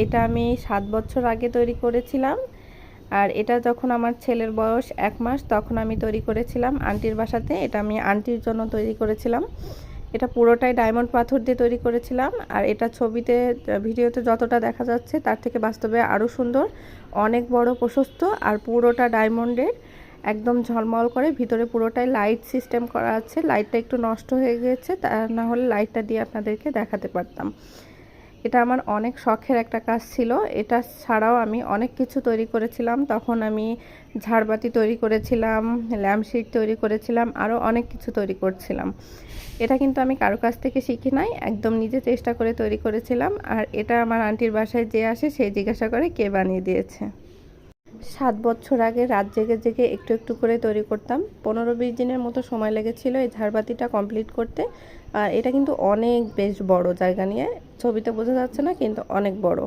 এটা আমি 7 বছর আগে তৈরি করেছিলাম। আর এটা যখন আমার ছেলের বয়স 1 মাস তখন আমি তৈরি করেছিলাম আন্টির বাসাতে। এটা আমি আন্টির জন্য তৈরি করেছিলাম। এটা পুরোটাই ডায়মন্ড পাথর দিয়ে তৈরি করেছিলাম। আর এটা ছবিতে ভিডিওতে যতটা দেখা যাচ্ছে তার থেকে বাস্তবে আরও সুন্দর, অনেক বড় প্রশস্ত, আর পুরোটা ডায়মন্ডের, একদম ঝলমল করে। ভিতরে পুরোটাই লাইট সিস্টেম করা আছে। লাইটটা একটু নষ্ট হয়ে গিয়েছে, তা না হলে লাইটটা দিয়ে আপনাদেরকে দেখাতে পারতাম। এটা আমার অনেক শখের একটা কাজ ছিল। এটা ছাড়াও আমি অনেক কিছু তৈরি করেছিলাম। তখন আমি ঝাড়বাতি তৈরি করেছিলাম, ল্যাম্পশিট তৈরি করেছিলাম, আরও অনেক কিছু তৈরি করছিলাম। এটা কিন্তু আমি কারো কাছ থেকে শিখি নাই, একদম নিজে চেষ্টা করে তৈরি করেছিলাম। আর এটা আমার আন্টির বাসায় যে আসে সে জিজ্ঞাসা করে কে বানিয়ে দিয়েছে। 7 বছর আগে রাত জেগে জেগে একটু একটু করে তৈরি করতাম। 15-20 দিনের মতো সময় লেগেছিল এই ঝাড়বাতিটা কমপ্লিট করতে। আর এটা কিন্তু অনেক বেশ বড় জায়গা নিয়ে, ছবিতে বোঝা যাচ্ছে না কিন্তু অনেক বড়।